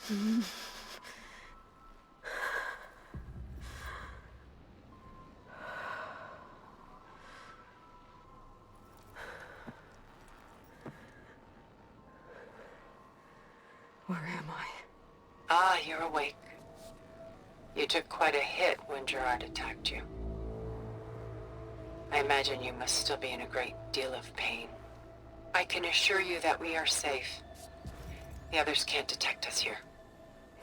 Where am I? Ah, you're awake. You took quite a hit when Gerard attacked you. I imagine you must still be in a great deal of pain. I can assure you that we are safe. The others can't detect us here.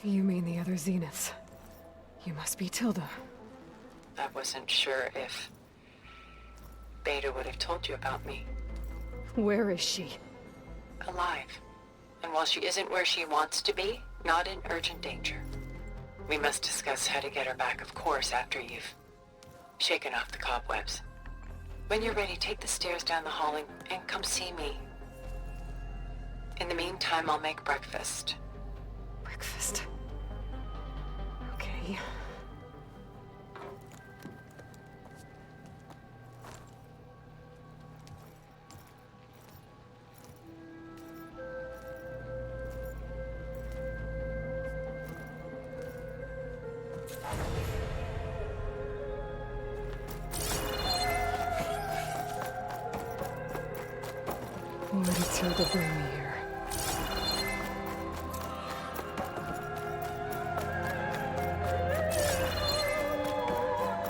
You mean the other Zeniths? You must be Tilda. I wasn't sure if Beta would have told you about me. Where is she? Alive. And while she isn't where she wants to be, not in urgent danger. We must discuss how to get her back, of course, after you've shaken off the cobwebs. When you're ready, take the stairs down the hall and come see me. In the meantime, I'll make breakfast. Breakfast. Okay. Why did Tilda bring me here?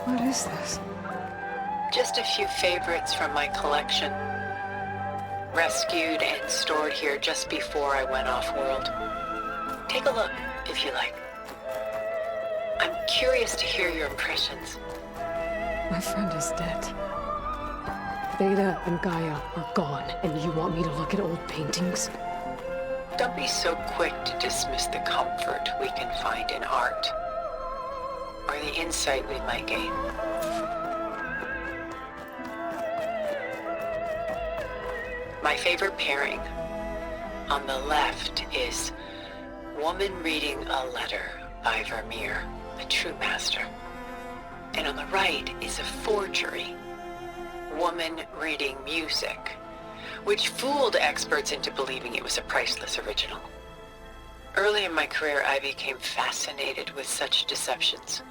What is this? Just a few favorites from my collection. Rescued and stored here just before I went off-world. Take a look, if you like. I'm curious to hear your impressions. My friend is dead. Beta and Gaia are gone, and you want me to look at old paintings? Don't be so quick to dismiss the comfort we can find in art, or the insight we might gain. My favorite pairing on the left is Woman Reading a Letter by Vermeer, a true master. And on the right is a forgery, Woman Reading Music, which fooled experts into believing it was a priceless original. Early in my career, I became fascinated with such deceptions.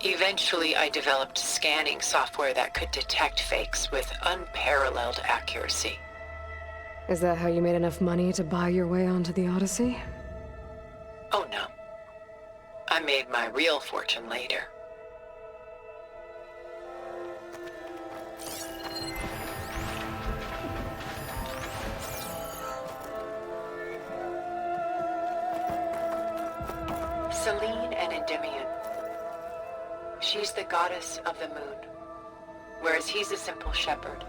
Eventually, I developed scanning software that could detect fakes with unparalleled accuracy. Is that how you made enough money to buy your way onto the Odyssey? Oh no. I made my real fortune later. Selene and Endymion. She's the goddess of the moon, whereas he's a simple shepherd.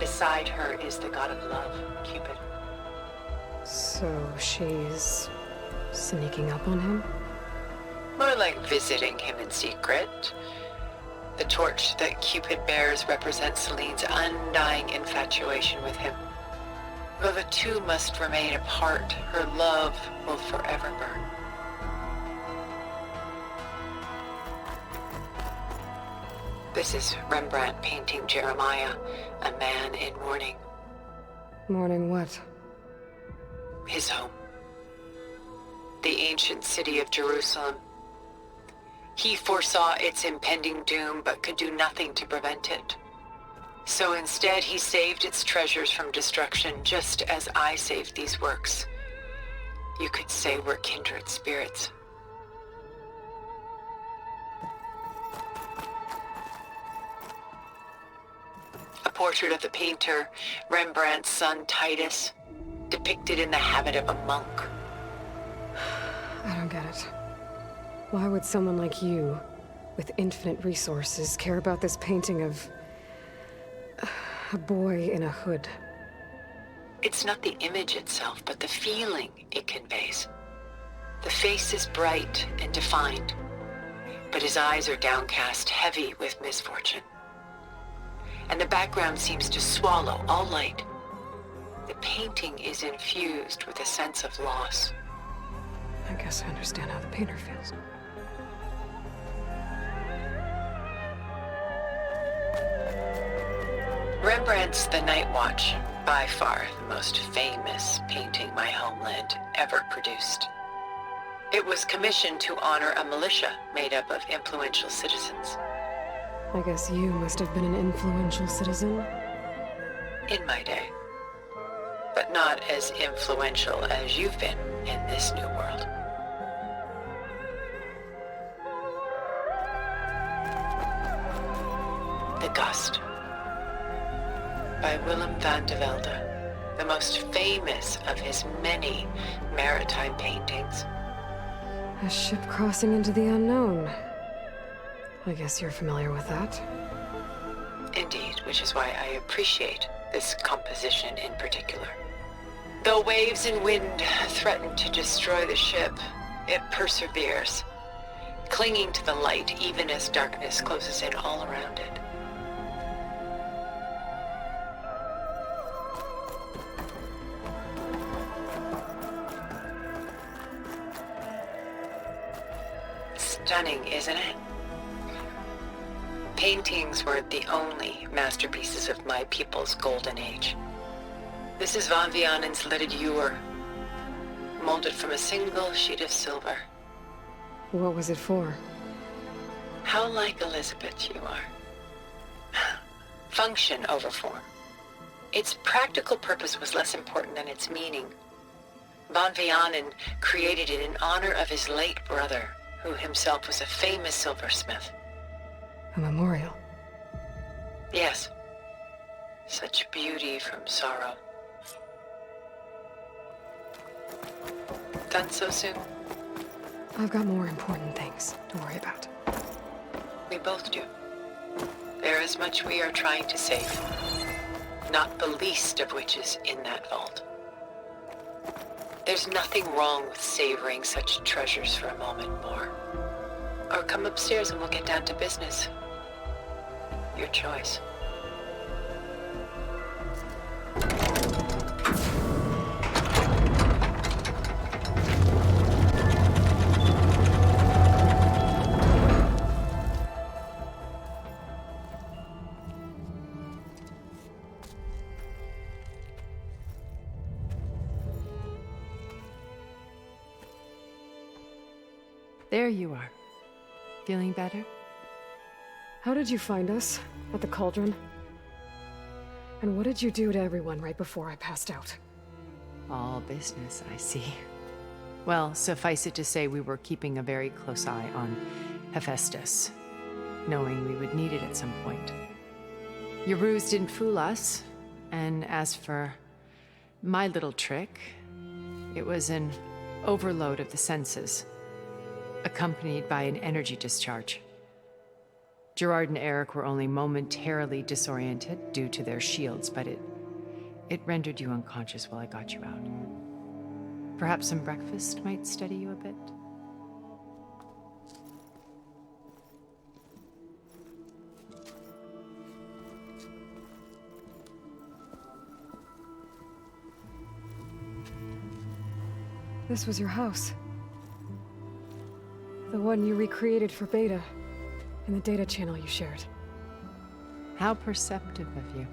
Beside her is the god of love, Cupid. So she's sneaking up on him? More like visiting him in secret. The torch that Cupid bears represents Selene's undying infatuation with him. Though the two must remain apart, her love will forever burn. This is Rembrandt painting Jeremiah, a man in mourning. Mourning what? His home. The ancient city of Jerusalem. He foresaw its impending doom, but could do nothing to prevent it. So instead, he saved its treasures from destruction, just as I saved these works. You could say we're kindred spirits. A portrait of the painter, Rembrandt's son Titus, depicted in the habit of a monk. I don't get it. Why would someone like you, with infinite resources, care about this painting of a boy in a hood? It's not the image itself, but the feeling it conveys. The face is bright and defined, but his eyes are downcast, heavy with misfortune. And the background seems to swallow all light. The painting is infused with a sense of loss. I guess I understand how the painter feels. Rembrandt's The Night Watch, By far the most famous painting my homeland ever produced. It was commissioned to honor a militia made up of influential citizens. I guess you must have been an influential citizen. In my day. But not as influential as you've been in this new world. The Gust. By Willem van de Velde, the most famous of his many maritime paintings. A ship crossing into the unknown. I guess you're familiar with that. Indeed, which is why I appreciate this composition in particular. Though waves and wind threaten to destroy the ship, it perseveres, clinging to the light even as darkness closes in all around it. Stunning, isn't it? Paintings were the only masterpieces of my people's golden age. This is Van Vianen's leaded ewer, molded from a single sheet of silver. What was it for? How like Elizabeth you are. Function over form. Its practical purpose was less important than its meaning. Van Vianen created it in honor of his late brother, who himself was a famous silversmith. A memorial. Yes. Such beauty from sorrow. Done so soon? I've got more important things to worry about. We both do. There is much we are trying to save. Not the least of which is in that vault. There's nothing wrong with savoring such treasures for a moment more. Or come upstairs and we'll get down to business. Your choice. There you are. Feeling better? How did you find us? At the cauldron? And what did you do to everyone right before I passed out? All business, I see. Well, suffice it to say we were keeping a very close eye on Hephaestus, knowing we would need it at some point. Your ruse didn't fool us, and as for my little trick, it was an overload of the senses, accompanied by an energy discharge. Gerard and Eric were only momentarily disoriented due to their shields, but it rendered you unconscious while I got you out. Perhaps some breakfast might steady you a bit? This was your house. The one you recreated for Beta, in the data channel you shared. How perceptive of you.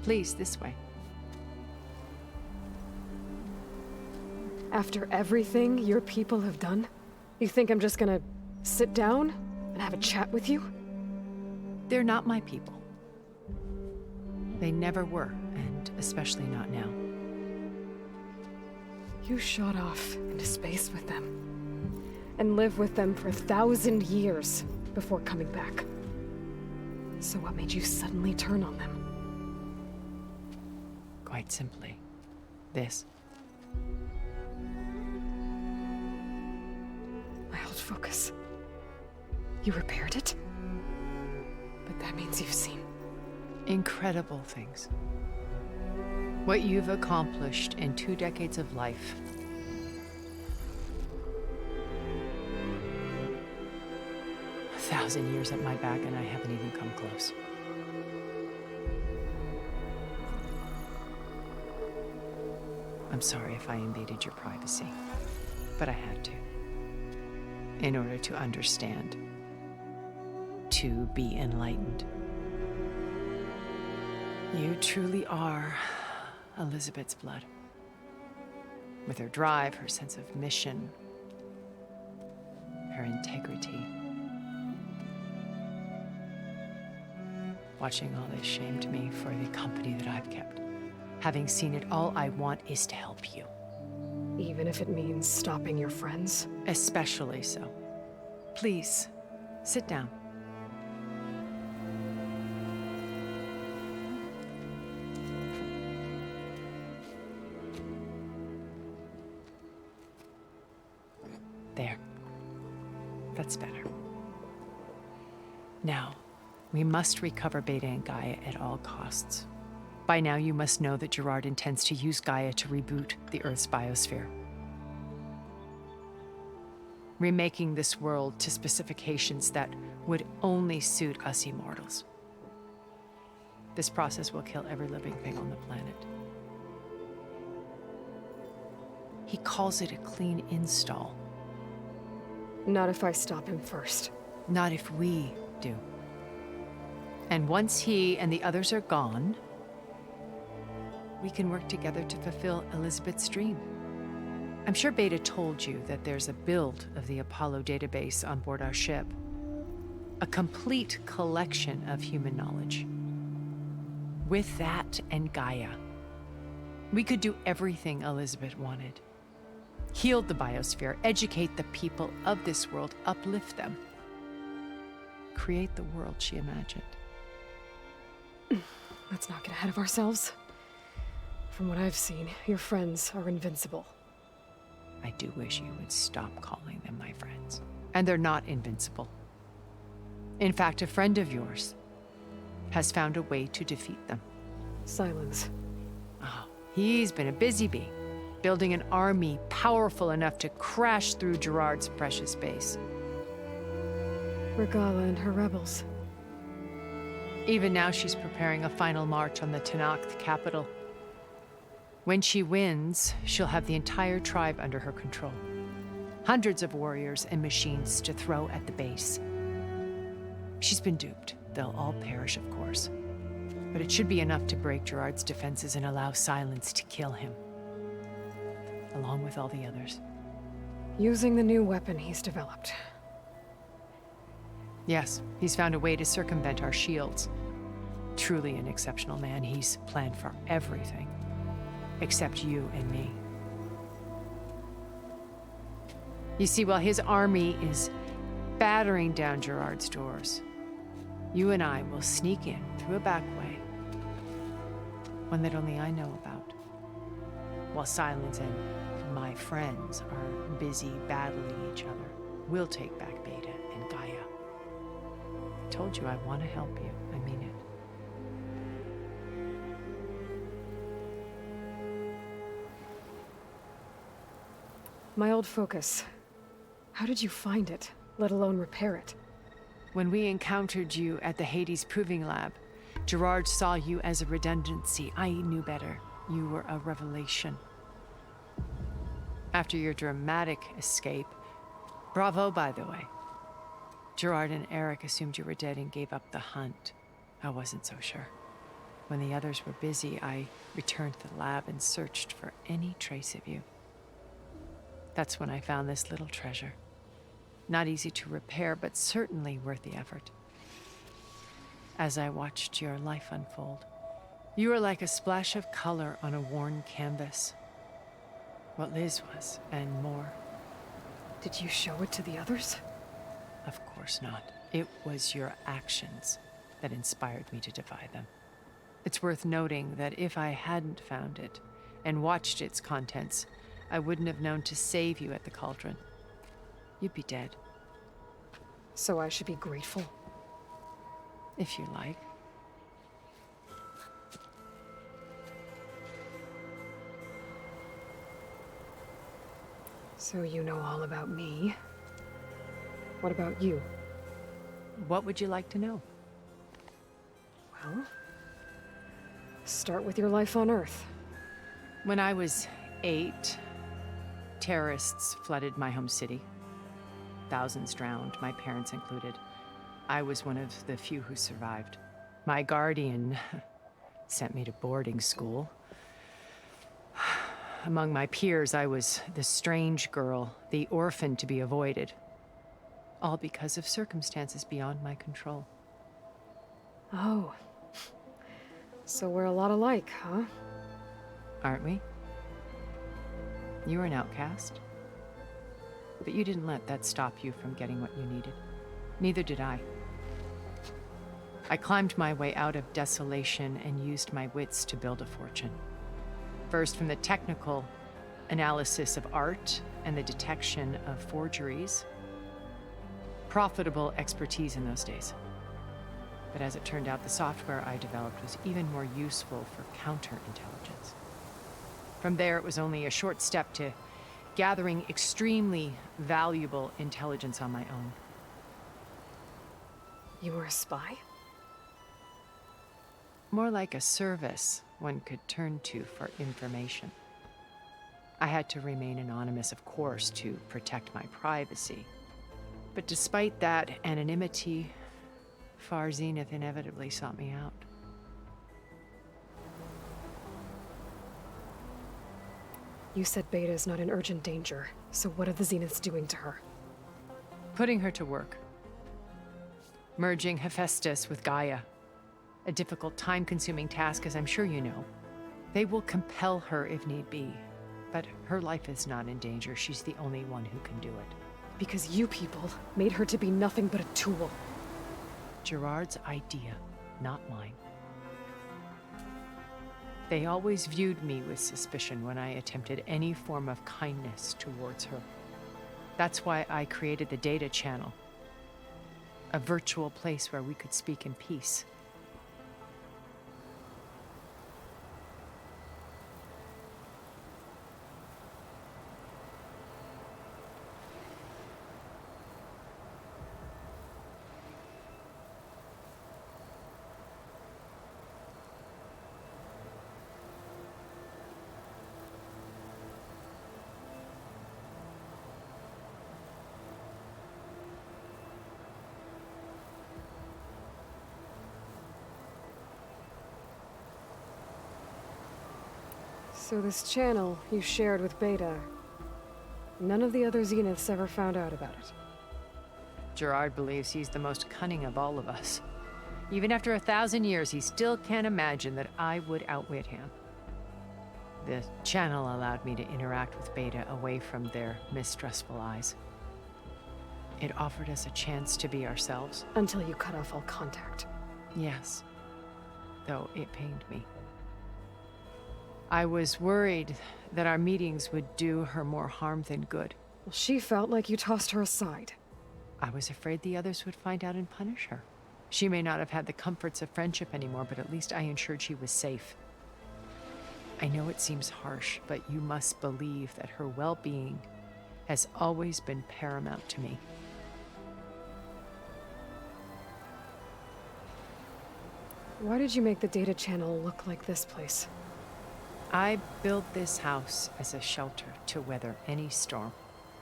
Please, this way. After everything your people have done, you think I'm just gonna sit down and have a chat with you? They're not my people. They never were, and especially not now. You shot off into space with them, and lived with them for 1,000 years before coming back. So what made you suddenly turn on them? Quite simply, this. My old focus. You repaired it? But that means you've seen Incredible things. What you've accomplished in 2 decades of life. A 1,000 years at my back and I haven't even come close. I'm sorry if I invaded your privacy, but I had to. In order to understand. To be enlightened. You truly are Elizabeth's blood. With her drive, her sense of mission, her integrity. Watching all this shamed me for the company that I've kept. Having seen it, all I want is to help you. Even if it means stopping your friends? Especially so. Please, sit down. There. That's better. Now, we must recover Beta and Gaia at all costs. By now, you must know that Gerard intends to use Gaia to reboot the Earth's biosphere. Remaking this world to specifications that would only suit us immortals. This process will kill every living thing on the planet. He calls it a clean install. Not if I stop him first. Not if we do. And once he and the others are gone, we can work together to fulfill Elizabeth's dream. I'm sure Beta told you that there's a build of the Apollo database on board our ship. A complete collection of human knowledge. With that and Gaia, we could do everything Elizabeth wanted. Heal the biosphere, educate the people of this world, uplift them. Create the world she imagined. Let's not get ahead of ourselves. From what I've seen, your friends are invincible. I do wish you would stop calling them my friends. And they're not invincible. In fact, a friend of yours has found a way to defeat them. Silence. Oh, he's been a busy bee, building an army powerful enough to crash through Gerard's precious base. Regala and her rebels. Even now, she's preparing a final march on the Tenakth capital. When she wins, she'll have the entire tribe under her control. Hundreds of warriors and machines to throw at the base. She's been duped. They'll all perish, of course. But it should be enough to break Gerard's defenses and allow Silence to kill him. Along with all the others. Using the new weapon he's developed. Yes, he's found a way to circumvent our shields. Truly an exceptional man. He's planned for everything. Except you and me. You see, while his army is battering down Gerard's doors, you and I will sneak in through a back way. One that only I know about. While Silence and my friends are busy battling each other, we'll take back Beta and Gaia. I told you I want to help you. I mean it. My old focus. How did you find it, let alone repair it? When we encountered you at the Hades Proving Lab, Gerard saw you as a redundancy. I knew better. You were a revelation. After your dramatic escape, bravo, by the way. Gerard and Eric assumed you were dead and gave up the hunt. I wasn't so sure. When the others were busy, I returned to the lab and searched for any trace of you. That's when I found this little treasure. Not easy to repair, but certainly worth the effort. As I watched your life unfold, you were like a splash of color on a worn canvas. What Liz was, and more. Did you show it to the others? Of course not. It was your actions that inspired me to defy them. It's worth noting that if I hadn't found it and watched its contents, I wouldn't have known to save you at the cauldron. You'd be dead. So I should be grateful? If you like. So you know all about me. What about you? What would you like to know? Well, start with your life on Earth. When I was 8, terrorists flooded my home city. Thousands drowned, my parents included. I was one of the few who survived. My guardian sent me to boarding school. Among my peers, I was the strange girl, the orphan to be avoided. All because of circumstances beyond my control. Oh. So we're a lot alike, huh? Aren't we? You were an outcast. But you didn't let that stop you from getting what you needed. Neither did I. I climbed my way out of desolation and used my wits to build a fortune. First from the technical analysis of art and the detection of forgeries. Profitable expertise in those days. But as it turned out, the software I developed was even more useful for counterintelligence. From there, it was only a short step to gathering extremely valuable intelligence on my own. You were a spy? More like a service one could turn to for information. I had to remain anonymous, of course, to protect my privacy. But despite that anonymity, Far Zenith inevitably sought me out. You said Beta is not in urgent danger, so what are the Zeniths doing to her? Putting her to work. Merging Hephaestus with Gaia. A difficult, time-consuming task, as I'm sure you know. They will compel her if need be, but her life is not in danger. She's the only one who can do it. Because you people made her to be nothing but a tool. Gerard's idea, not mine. They always viewed me with suspicion when I attempted any form of kindness towards her. That's why I created the data channel. A virtual place where we could speak in peace. So this channel you shared with Beta, none of the other Zeniths ever found out about it. Gerard believes he's the most cunning of all of us. Even after 1,000 years, he still can't imagine that I would outwit him. The channel allowed me to interact with Beta away from their mistrustful eyes. It offered us a chance to be ourselves. Until you cut off all contact. Yes, though it pained me. I was worried that our meetings would do her more harm than good. Well, she felt like you tossed her aside. I was afraid the others would find out and punish her. She may not have had the comforts of friendship anymore, but at least I ensured she was safe. I know it seems harsh, but you must believe that her well-being has always been paramount to me. Why did you make the data channel look like this place? I built this house as a shelter to weather any storm.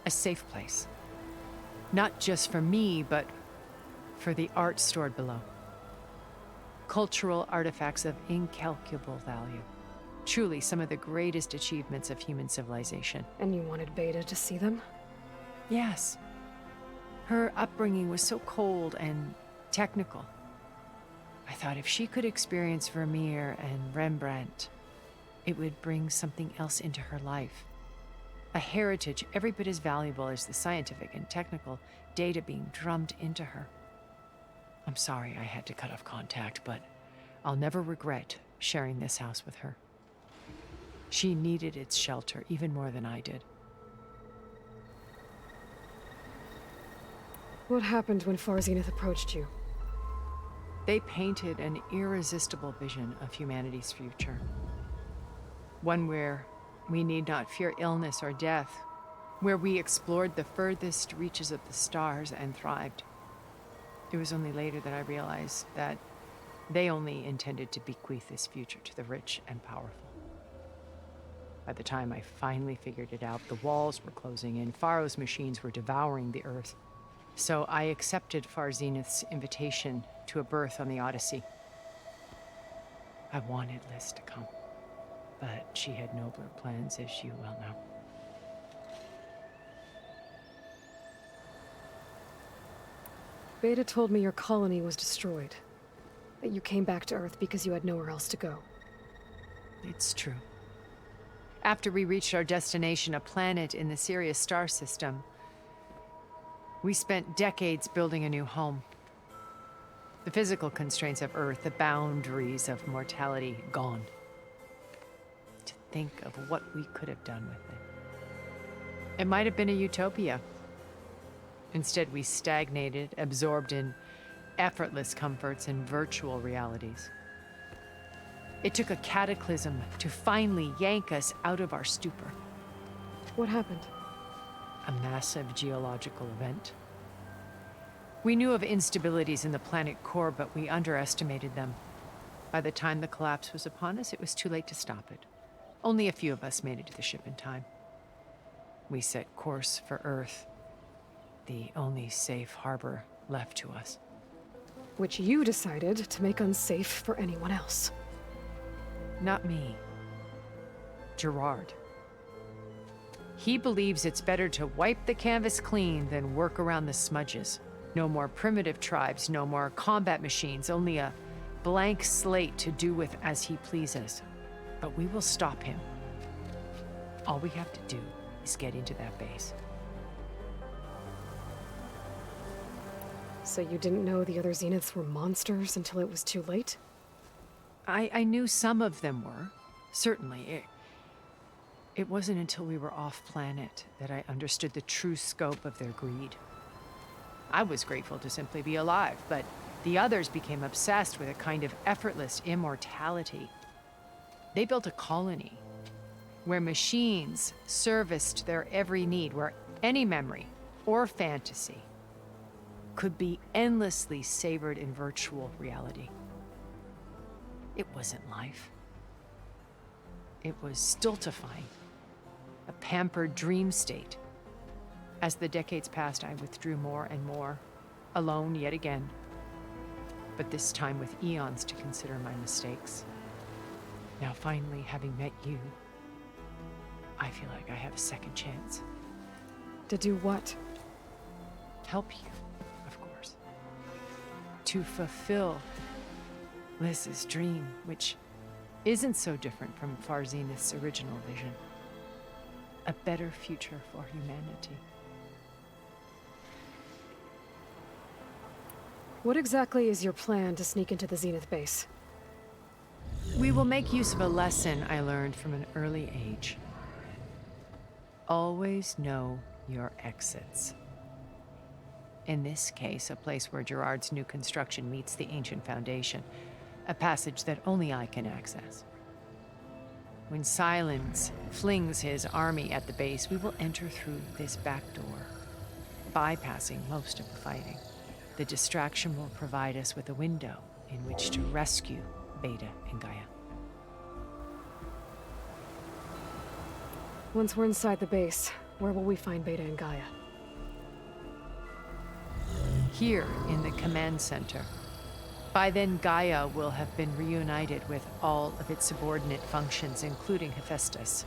A safe place. Not just for me, but for the art stored below. Cultural artifacts of incalculable value. Truly some of the greatest achievements of human civilization. And you wanted Beta to see them? Yes. Her upbringing was so cold and technical. I thought if she could experience Vermeer and Rembrandt, it would bring something else into her life. A heritage every bit as valuable as the scientific and technical data being drummed into her. I'm sorry I had to cut off contact, but I'll never regret sharing this house with her. She needed its shelter even more than I did. What happened when Far Zenith approached you? They painted an irresistible vision of humanity's future. One where we need not fear illness or death, where we explored the furthest reaches of the stars and thrived. It was only later that I realized that they only intended to bequeath this future to the rich and powerful. By the time I finally figured it out, the walls were closing in, Pharaoh's machines were devouring the earth. So I accepted Far Zenith's invitation to a berth on the Odyssey. I wanted Liz to come, but she had nobler plans, as you well know. Beta told me your colony was destroyed. That you came back to Earth because you had nowhere else to go. It's true. After we reached our destination, a planet in the Sirius star system, we spent decades building a new home. The physical constraints of Earth, the boundaries of mortality, gone. To think of what we could have done with it. It might have been a utopia. Instead, we stagnated, absorbed in effortless comforts and virtual realities. It took a cataclysm to finally yank us out of our stupor. What happened? A massive geological event. We knew of instabilities in the planet core, but we underestimated them. By the time the collapse was upon us, it was too late to stop it. Only a few of us made it to the ship in time. We set course for Earth, the only safe harbor left to us. Which you decided to make unsafe for anyone else. Not me. Gerard. He believes it's better to wipe the canvas clean than work around the smudges. No more primitive tribes, no more combat machines, only a blank slate to do with as he pleases. But we will stop him. All we have to do is get into that base. So you didn't know the other Zeniths were monsters until it was too late? I knew some of them were, certainly. It wasn't until we were off-planet that I understood the true scope of their greed. I was grateful to simply be alive, but the others became obsessed with a kind of effortless immortality. They built a colony where machines serviced their every need, where any memory or fantasy could be endlessly savored in virtual reality. It wasn't life. It was stultifying, a pampered dream state. As the decades passed, I withdrew more and more, alone yet again, but this time with eons to consider my mistakes. Now finally, having met you, I feel like I have a second chance. To do what? Help you, of course. To fulfill Liz's dream, which isn't so different from Far Zenith's original vision. A better future for humanity. What exactly is your plan to sneak into the Zenith base? We will make use of a lesson I learned from an early age. Always know your exits. In this case, a place where Gerard's new construction meets the ancient foundation, a passage that only I can access. When Silence flings his army at the base, we will enter through this back door, bypassing most of the fighting. The distraction will provide us with a window in which to rescue Beta and Gaia. Once we're inside the base, where will we find Beta and Gaia? Here in the command center. By then, Gaia will have been reunited with all of its subordinate functions, including Hephaestus.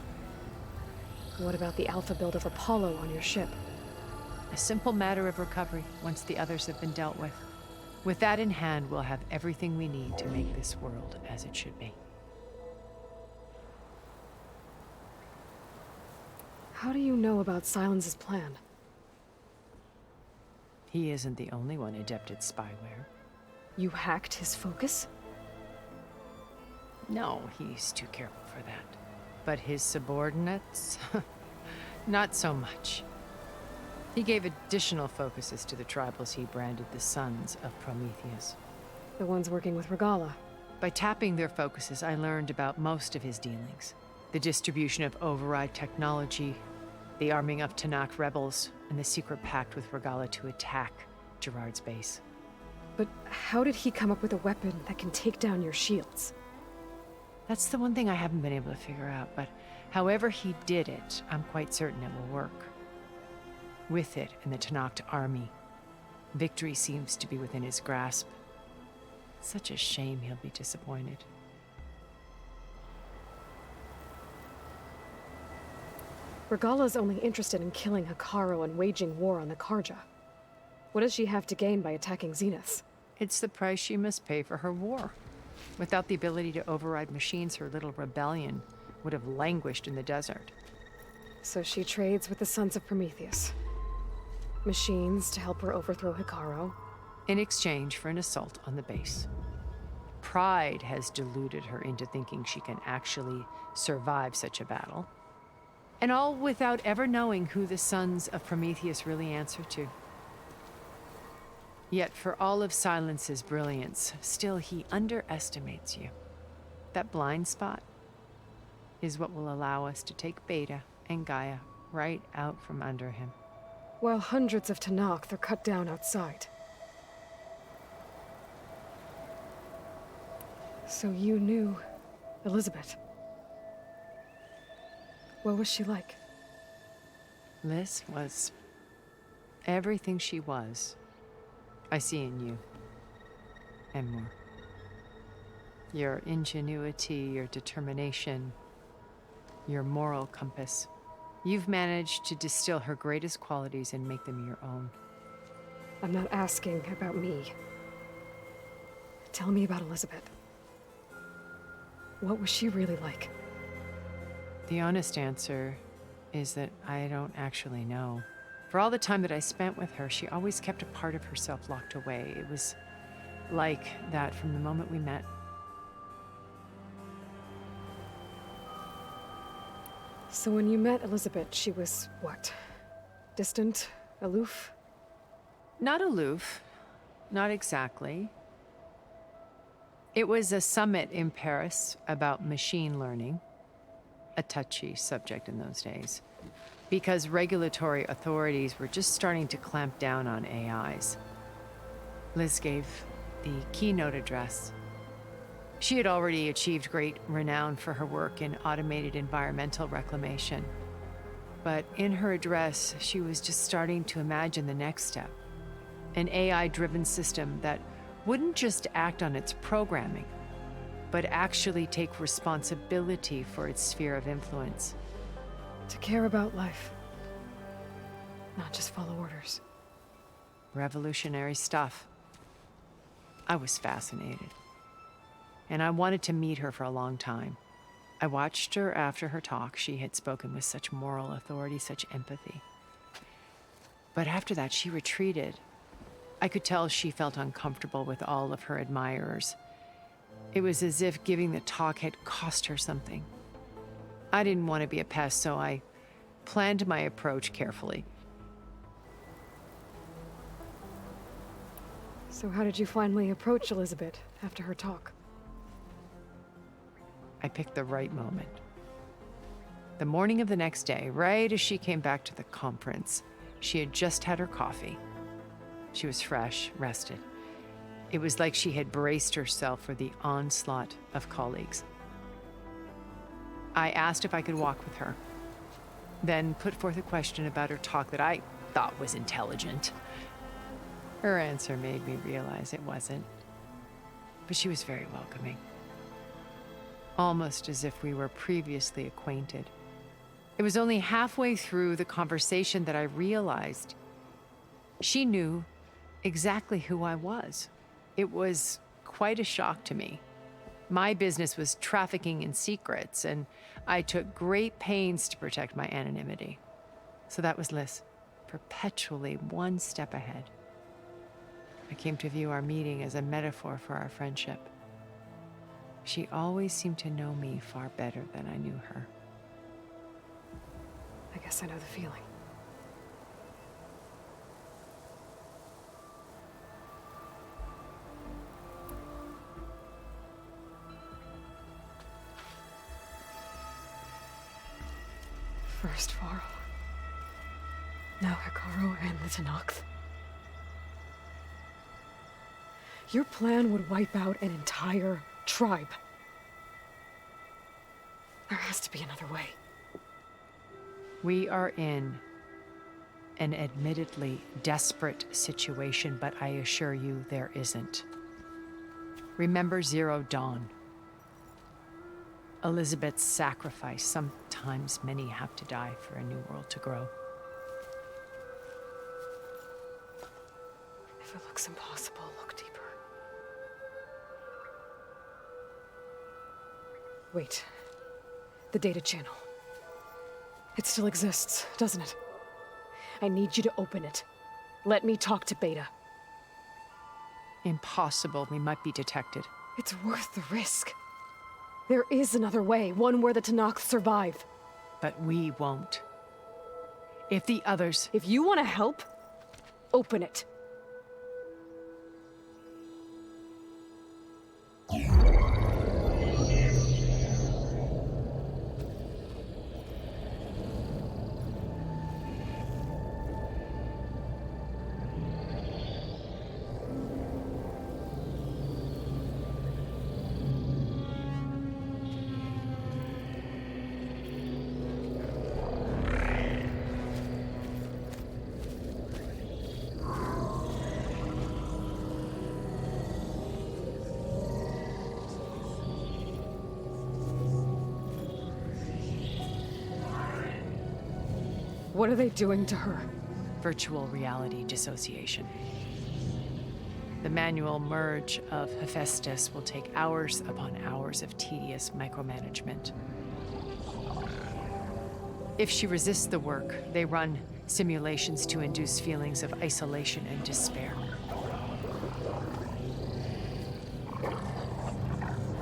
What about the alpha build of Apollo on your ship? A simple matter of recovery once the others have been dealt with. With that in hand, we'll have everything we need to make this world as it should be. How do you know about Silence's plan? He isn't the only one adept at spyware. You hacked his focus? No, he's too careful for that. But his subordinates? Not so much. He gave additional focuses to the tribals he branded the Sons of Prometheus. The ones working with Regala. By tapping their focuses, I learned about most of his dealings. The distribution of override technology, the arming of Tanakh rebels, and the secret pact with Regala to attack Gerard's base. But how did he come up with a weapon that can take down your shields? That's the one thing I haven't been able to figure out, but however he did it, I'm quite certain it will work. With it and the Tanakh army, victory seems to be within his grasp. Such a shame he'll be disappointed. Regala's only interested in killing Hikaru and waging war on the Karja. What does she have to gain by attacking Zeniths? It's the price she must pay for her war. Without the ability to override machines, her little rebellion would have languished in the desert. So she trades with the Sons of Prometheus. Machines to help her overthrow Hikaru. In exchange for an assault on the base. Pride has deluded her into thinking she can actually survive such a battle. And all without ever knowing who the Sons of Prometheus really answer to. Yet for all of Silence's brilliance, still he underestimates you. That blind spot is what will allow us to take Beta and Gaia right out from under him. While hundreds of Tenakth are cut down outside. So you knew Elizabeth. What was she like? Liz was everything she was. I see in you. And more. Your ingenuity, your determination, your moral compass. You've managed to distill her greatest qualities and make them your own. I'm not asking about me. Tell me about Elizabeth. What was she really like? The honest answer is that I don't actually know. For all the time that I spent with her, she always kept a part of herself locked away. It was like that from the moment we met. So when you met Elizabeth, she was what? Distant? Aloof? Not aloof. Not exactly. It was a summit in Paris about machine learning. A touchy subject in those days. Because regulatory authorities were just starting to clamp down on AIs. Liz gave the keynote address. She had already achieved great renown for her work in automated environmental reclamation. But in her address, she was just starting to imagine the next step. An AI-driven system that wouldn't just act on its programming, but actually take responsibility for its sphere of influence. To care about life. Not just follow orders. Revolutionary stuff. I was fascinated. And I wanted to meet her for a long time. I watched her after her talk. She had spoken with such moral authority, such empathy. But after that, she retreated. I could tell she felt uncomfortable with all of her admirers. It was as if giving the talk had cost her something. I didn't want to be a pest, so I planned my approach carefully. So how did you finally approach Elizabeth after her talk? I picked the right moment. The morning of the next day, right as she came back to the conference, she had just had her coffee. She was fresh, rested. It was like she had braced herself for the onslaught of colleagues. I asked if I could walk with her, then put forth a question about her talk that I thought was intelligent. Her answer made me realize it wasn't, but she was very welcoming. Almost as if we were previously acquainted. It was only halfway through the conversation that I realized she knew exactly who I was. It was quite a shock to me. My business was trafficking in secrets, and I took great pains to protect my anonymity. So that was Liz, perpetually one step ahead. I came to view our meeting as a metaphor for our friendship. She always seemed to know me far better than I knew her. I guess I know the feeling. First Varl. Now Hikaru and the Tenakth. Your plan would wipe out an entire tribe. There has to be another way. We are in an admittedly desperate situation, but I assure you there isn't. Remember Zero Dawn. Elizabeth's sacrifice. Sometimes many have to die for a new world to grow. If it looks impossible, look deeper. Wait. The data channel. It still exists, doesn't it? I need you to open it. Let me talk to Beta. Impossible. We might be detected. It's worth the risk. There is another way, one where the Tanakh survive. But we won't. If the others... If you want to help, open it. What are they doing to her? Virtual reality dissociation. The manual merge of Hephaestus will take hours upon hours of tedious micromanagement. If she resists the work, they run simulations to induce feelings of isolation and despair.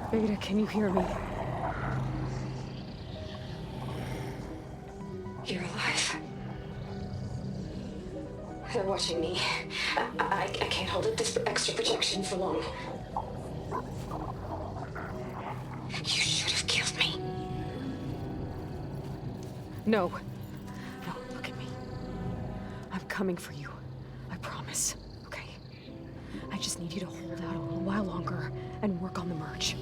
Beta, can you hear me? You're alive. They're watching me. I can't hold up this extra projection for long. You should have killed me. No. No, look at me. I'm coming for you. I promise, okay? I just need you to hold out a little while longer and work on the merge.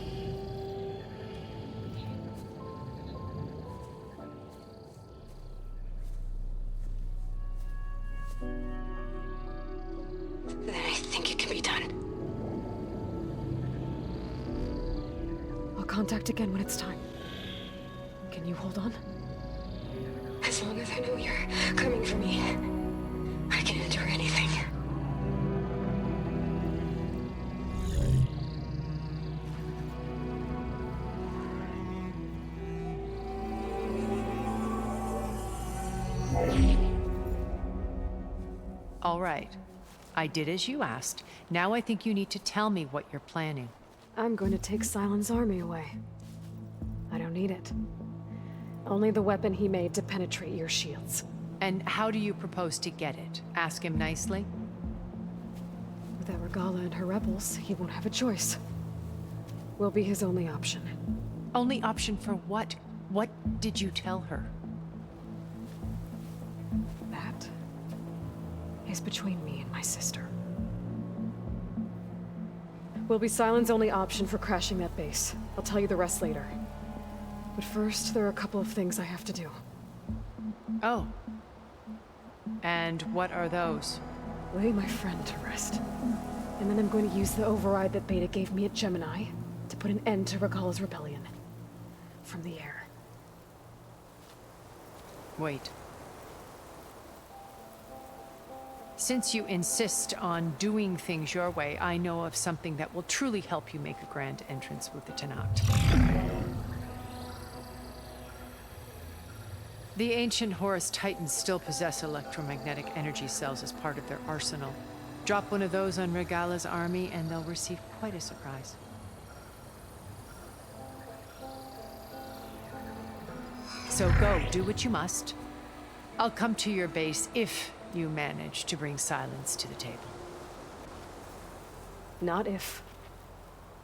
Then I think it can be done. I'll contact again when it's time. Can you hold on? As long as I know you're coming for me, I can endure anything. All right. I did as you asked. Now I think you need to tell me what you're planning. I'm going to take Silent's army away. I don't need it. Only the weapon he made to penetrate your shields. And how do you propose to get it? Ask him nicely? Without Regala and her rebels, he won't have a choice. We'll be his only option. Only option for what? What did you tell her? That is between me and my sister. Will be Silent's only option for crashing that base. I'll tell you the rest later. But first, there are a couple of things I have to do. Oh. And what are those? Lay my friend to rest. And then I'm going to use the override that Beta gave me at Gemini to put an end to Regala's rebellion. From the air. Wait. Since you insist on doing things your way, I know of something that will truly help you make a grand entrance with the Tenat. The ancient Horus Titans still possess electromagnetic energy cells as part of their arsenal. Drop one of those on Regala's army and they'll receive quite a surprise. So go, do what you must. I'll come to your base if you manage to bring Silence to the table. Not if.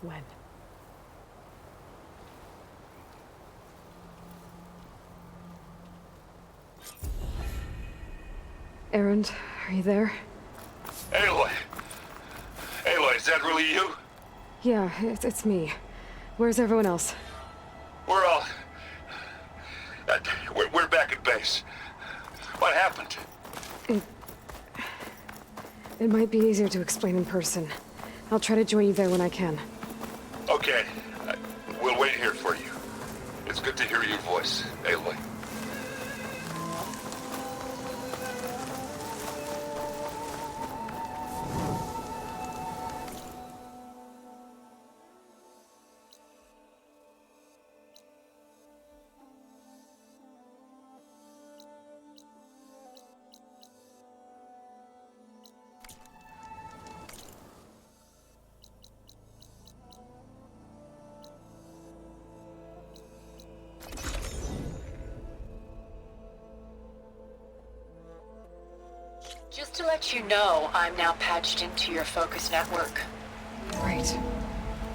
When. Erend, are you there? Aloy! Aloy, is that really you? Yeah, it's me. Where's everyone else? We're all... we're back at base. What happened? It might be easier to explain in person. I'll try to join you there when I can. Okay. We'll wait here for you. good to hear your voice, Aloy. Just to let you know, I'm now patched into your focus network. Right.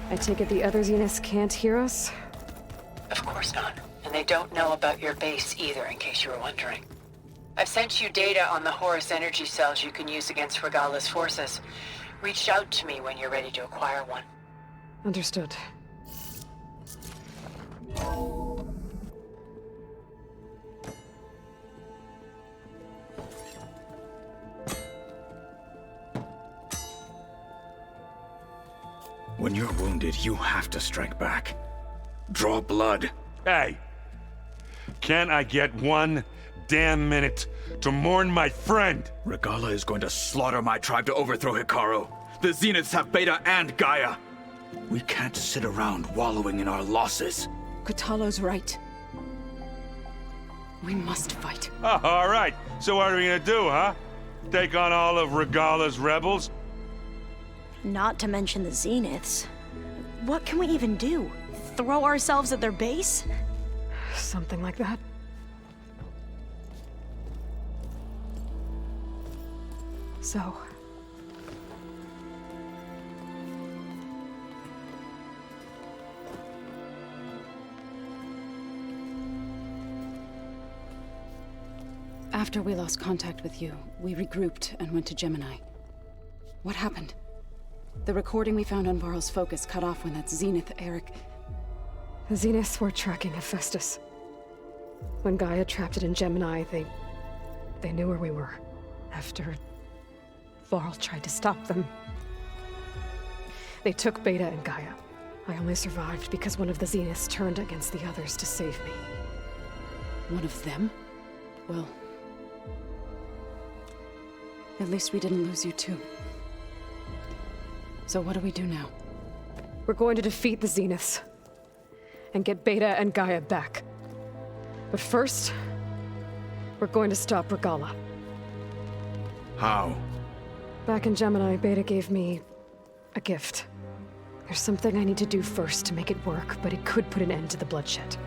I take it the other Zeniths can't hear us? Of course not. And they don't know about your base either, in case you were wondering. I've sent you data on the Horus energy cells you can use against Regala's forces. Reach out to me when you're ready to acquire one. Understood. When you're wounded, you have to strike back. Draw blood. Hey! Can't I get one damn minute to mourn my friend? Regala is going to slaughter my tribe to overthrow Hikaru. The Zeniths have Beta and Gaia. We can't sit around wallowing in our losses. Kotallo's right. We must fight. Oh, all right. So what are we gonna do, huh? Take on all of Regala's rebels? Not to mention the Zeniths. What can we even do? Throw ourselves at their base? Something like that. So... After we lost contact with you, we regrouped and went to Gemini. What happened? The recording we found on Varl's focus cut off when that Zenith, Eric... The Zeniths were tracking Hephaestus. When Gaia trapped it in Gemini, they knew where we were. After Varl tried to stop them. They took Beta and Gaia. I only survived because one of the Zeniths turned against the others to save me. One of them? Well... at least we didn't lose you too. So what do we do now? We're going to defeat the Zeniths. And get Beta and Gaia back. But first, we're going to stop Regala. How? Back in Gemini, Beta gave me a gift. There's something I need to do first to make it work, but it could put an end to the bloodshed.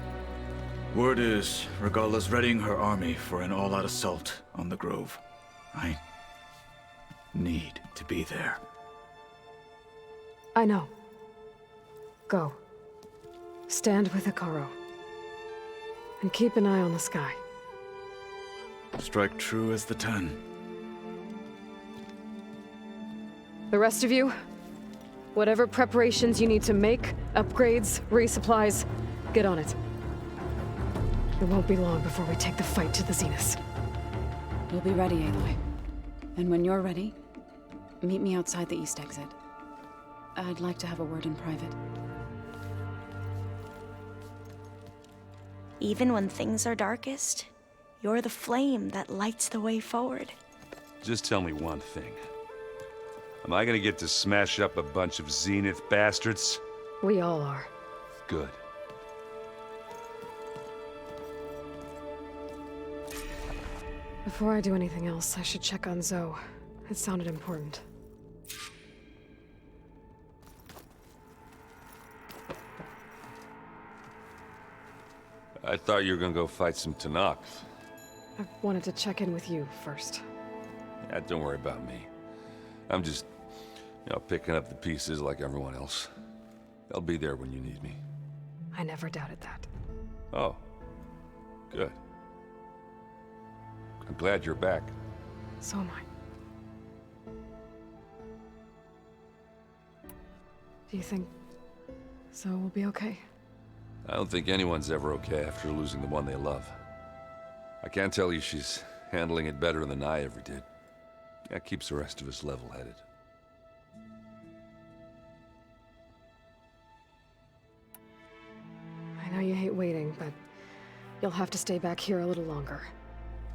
Word is, Regala's readying her army for an all-out assault on the Grove. I need to be there. I know. Go. Stand with Hikaru. And keep an eye on the sky. Strike true as the 10. The rest of you, whatever preparations you need to make, upgrades, resupplies, get on it. It won't be long before we take the fight to the Zeniths. We'll be ready, Aloy. And when you're ready, meet me outside the east exit. I'd like to have a word in private. Even when things are darkest, you're the flame that lights the way forward. Just tell me one thing. Am I gonna get to smash up a bunch of Zenith bastards? We all are. Good. Before I do anything else, I should check on Zoe. It sounded important. I thought you were gonna go fight some Tanakh. I wanted to check in with you first. Yeah, don't worry about me. I'm just, picking up the pieces like everyone else. I'll be there when you need me. I never doubted that. Oh. Good. I'm glad you're back. So am I. Do you think Zoe will be okay? I don't think anyone's ever okay after losing the one they love. I can't tell you she's handling it better than I ever did. That keeps the rest of us level-headed. I know you hate waiting, but You'll have to stay back here a little longer.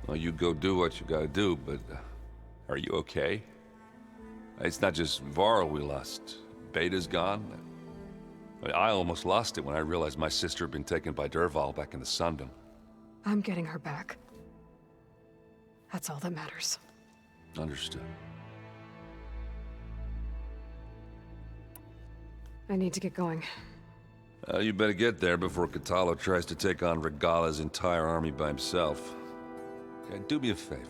Well, you go do what you gotta do, but are you okay? It's not just Varl we lost. Beta's gone. I almost lost it when I realized my sister had been taken by Dervahl back in the Sundom. I'm getting her back. That's all that matters. Understood. I need to get going. You better get there before Catalo tries to take on Regala's entire army by himself. Okay, do me a favor.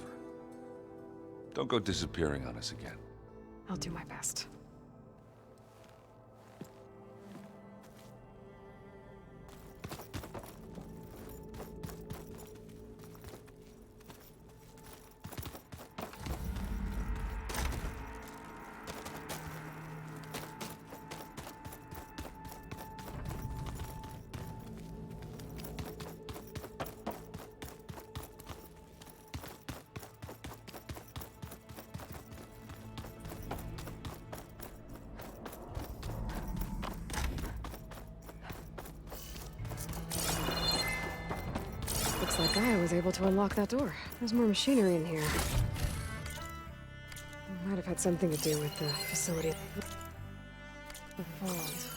Don't go disappearing on us again. I'll do my best. Looks like Gaia was able to unlock that door. There's more machinery in here. Might have had something to do with the facility. The vault.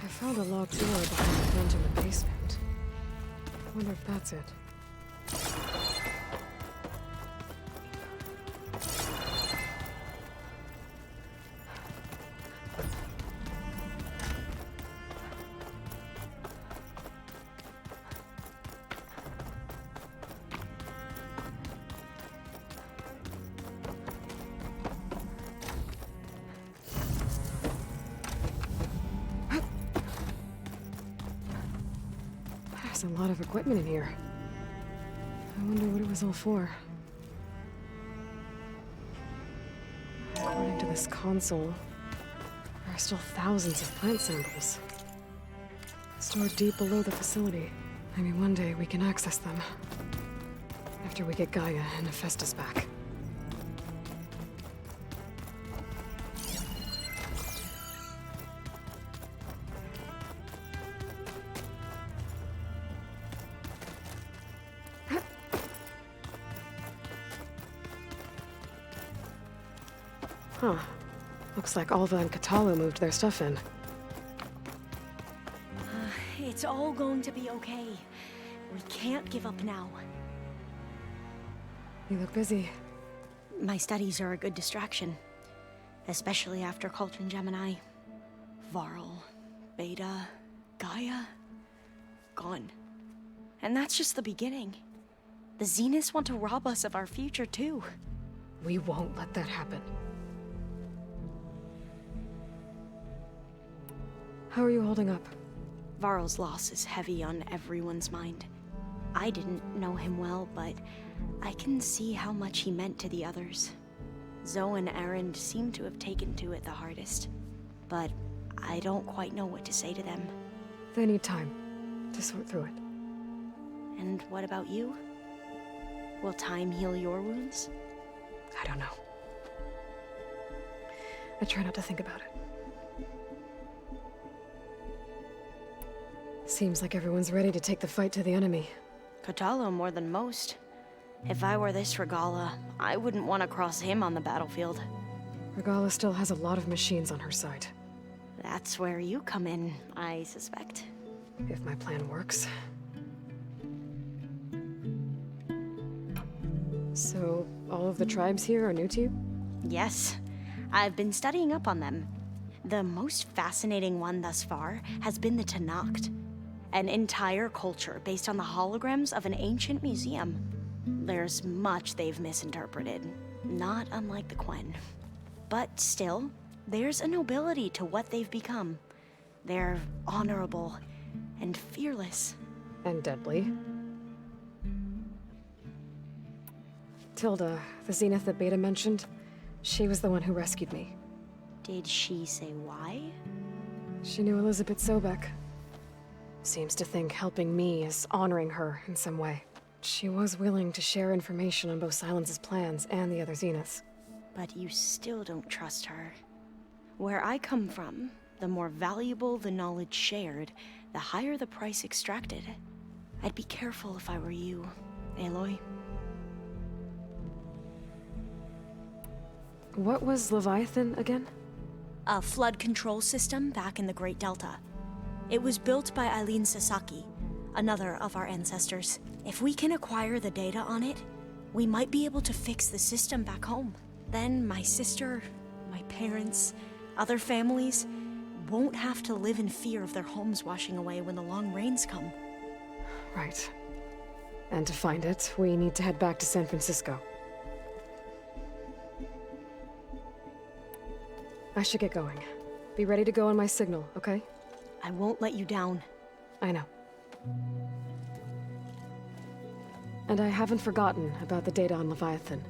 I found a locked door behind the vent in the basement. I wonder if that's it. There's a lot of equipment in here. I wonder what it was all for. According to this console, there are still thousands of plant samples. Stored deep below the facility. Maybe one day we can access them. After we get Gaia and Hephaestus back. Huh. Looks like Alva and Catalo moved their stuff in. It's all going to be okay. We can't give up now. You look busy. My studies are a good distraction. Especially after Cauldron Gemini. Varl, Beta, Gaia. Gone. And that's just the beginning. The Zeniths want to rob us of our future, too. We won't let that happen. How are you holding up? Varl's loss is heavy on everyone's mind. I didn't know him well, but I can see how much he meant to the others. Zoe and Erend seem to have taken to it the hardest, but I don't quite know what to say to them. They need time to sort through it. And what about you? Will time heal your wounds? I don't know. I try not to think about it. Seems like everyone's ready to take the fight to the enemy. Catalo more than most. If I were this Regala, I wouldn't want to cross him on the battlefield. Regala still has a lot of machines on her side. That's where you come in, I suspect. If my plan works. So, all of the tribes here are new to you? Yes, I've been studying up on them. The most fascinating one thus far has been the Tanacht, an entire culture based on the holograms of an ancient museum. There's much they've misinterpreted, not unlike the Quen. But still, there's a nobility to what they've become. They're honorable and fearless. And deadly. Tilda, the Zenith that Beta mentioned, she was the one who rescued me. Did she say why? She knew Elizabeth Sobek. Seems to think helping me is honoring her in some way. She was willing to share information on both Silence's plans and the other Zeniths. But you still don't trust her. Where I come from, the more valuable the knowledge shared, the higher the price extracted. I'd be careful if I were you, Aloy. What was Leviathan again? A flood control system back in the Great Delta. It was built by Eileen Sasaki, another of our ancestors. If we can acquire the data on it, we might be able to fix the system back home. Then my sister, my parents, other families won't have to live in fear of their homes washing away when the long rains come. Right. And to find it, we need to head back to San Francisco. I should get going. Be ready to go on my signal, okay? I won't let you down. I know. And I haven't forgotten about the data on Leviathan.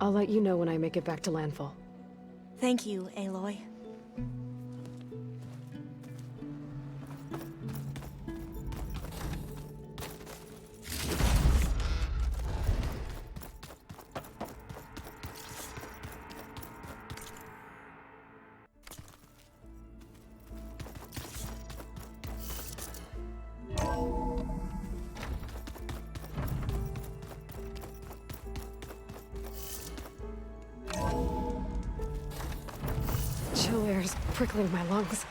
I'll let you know when I make it back to landfall. Thank you, Aloy. Chill air is prickling my lungs.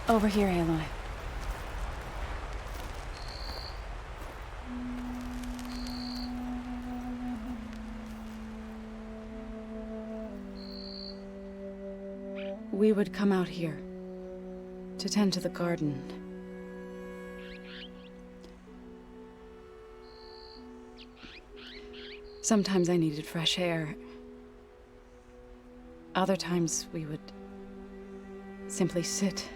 Over here, Aloy. We would come out here to tend to the garden. Sometimes I needed fresh air. Other times we would simply sit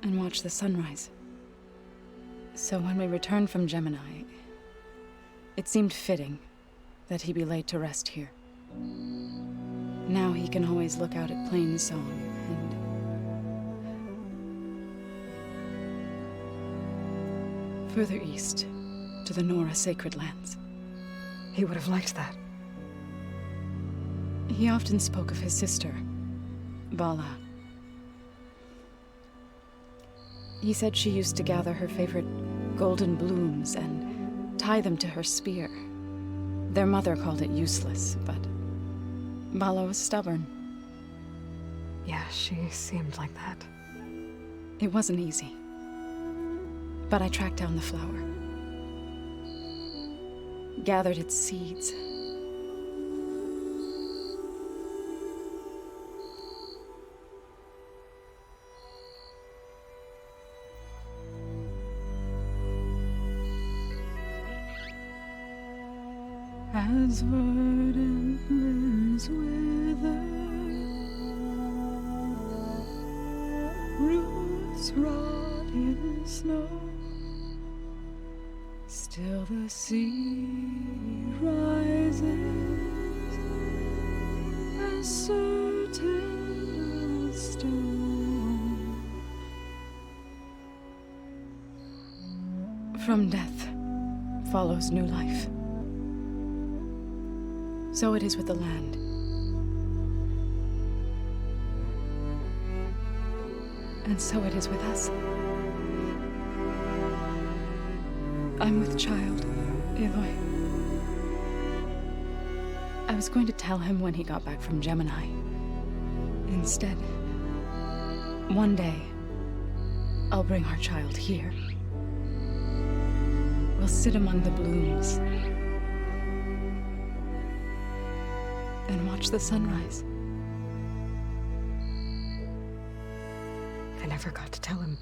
and watch the sunrise. So when we returned from Gemini, it seemed fitting that he be laid to rest here. Now he can always look out at Plainsong and further east to the Nora Sacred Lands. He would have liked that. He often spoke of his sister, Bala. He said she used to gather her favorite golden blooms and tie them to her spear. Their mother called it useless, but Bala was stubborn. Yeah, she seemed like that. It wasn't easy. But I tracked down the flower. Gathered its seeds. As verdant limbs wither, roots rot in snow, still the sea rises, as certain as stone. From death follows new life. So it is with the land. And so it is with us. I'm with child, Aloy. I was going to tell him when he got back from Gemini. Instead, one day, I'll bring our child here. We'll sit among the blooms and watch the sunrise. I never got to tell him.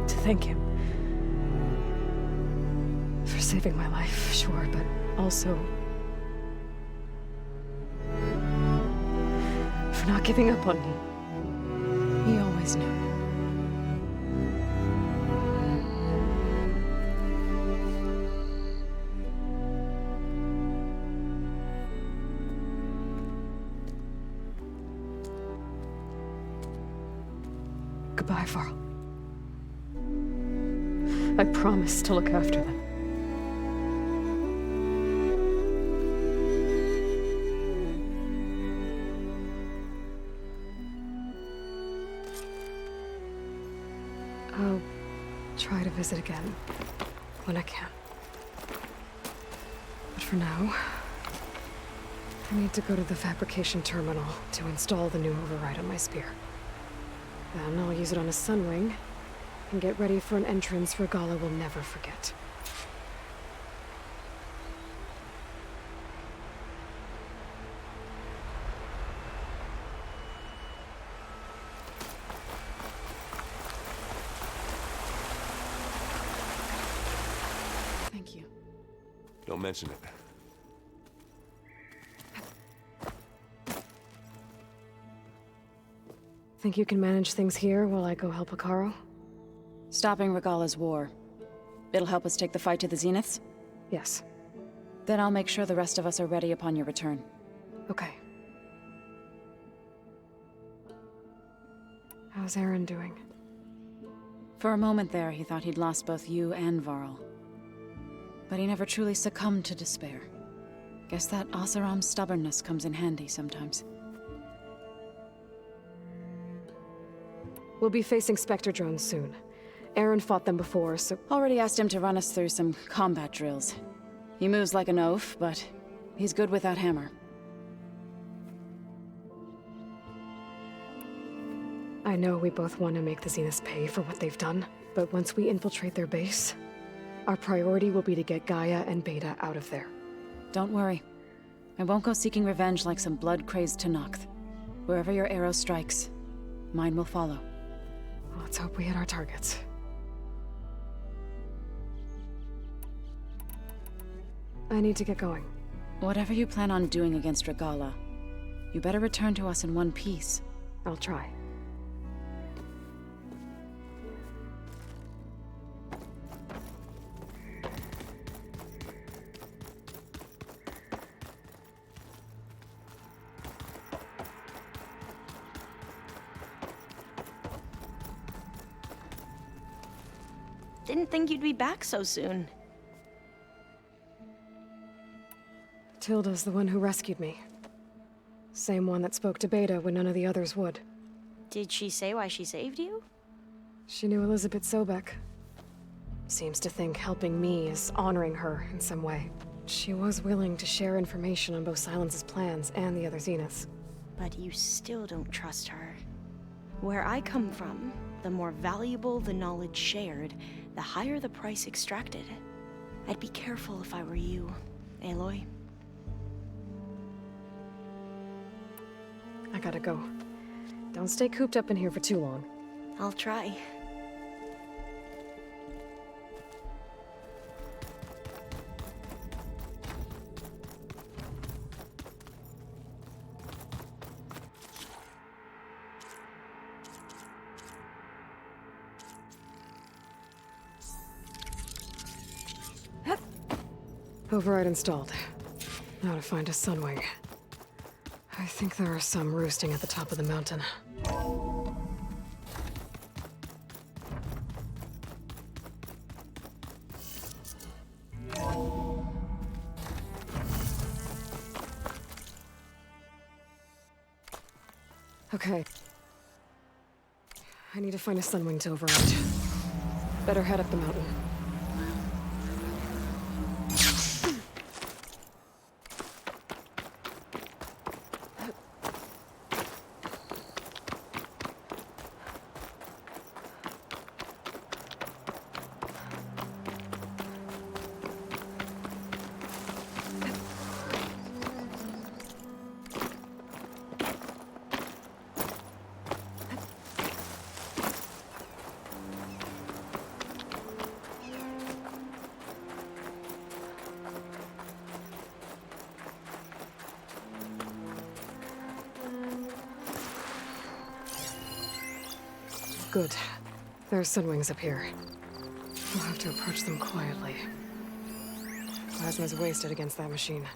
To thank him. For saving my life, sure, but also for not giving up on me. He always knew. Goodbye, Varl. I promise to look after them. I'll try to visit again when I can. But for now, I need to go to the fabrication terminal to install the new override on my spear. Then I'll use it on a sunwing and get ready for an entrance Regala will never forget. Thank you. Don't mention it. Think you can manage things here while I go help Akaro? Stopping Regala's war. It'll help us take the fight to the Zeniths? Yes. Then I'll make sure the rest of us are ready upon your return. Okay. How's Aaron doing? For a moment there, he thought he'd lost both you and Varl. But he never truly succumbed to despair. Guess that Oseram's stubbornness comes in handy sometimes. We'll be facing Spectre drones soon. Aaron fought them before, so... Already asked him to run us through some combat drills. He moves like an oaf, but he's good with that hammer. I know we both want to make the Zeniths pay for what they've done, but once we infiltrate their base, our priority will be to get Gaia and Beta out of there. Don't worry. I won't go seeking revenge like some blood-crazed Tenakth. Wherever your arrow strikes, mine will follow. Let's hope we hit our targets. I need to get going. Whatever you plan on doing against Regala, you better return to us in one piece. I'll try. Didn't think you'd be back so soon. Tilda's the one who rescued me. Same one that spoke to Beta when none of the others would. Did she say why she saved you? She knew Elizabeth Sobek. Seems to think helping me is honoring her in some way. She was willing to share information on both Silence's plans and the other Zeniths. But you still don't trust her. Where I come from, the more valuable the knowledge shared, the higher the price extracted. I'd be careful if I were you, Aloy. I gotta go. Don't stay cooped up in here for too long. I'll try. Override installed. Now to find a sunwing. I think there are some roosting at the top of the mountain. Okay. I need to find a sunwing to override. Better head up the mountain. Good. There are sunwings up here. We'll have to approach them quietly. Plasma's wasted against that machine.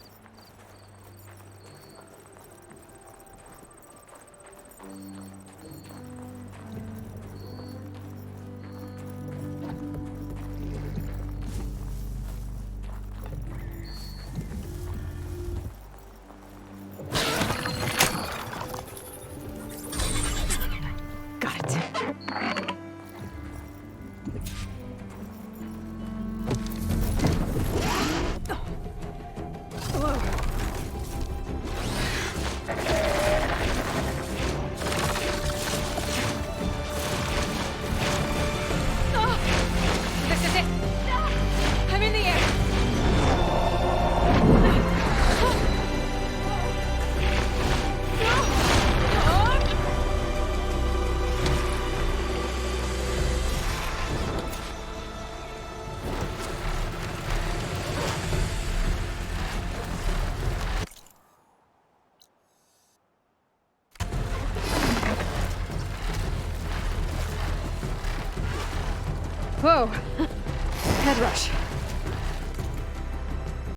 This is it! I'm in the air! Whoa! Head rush.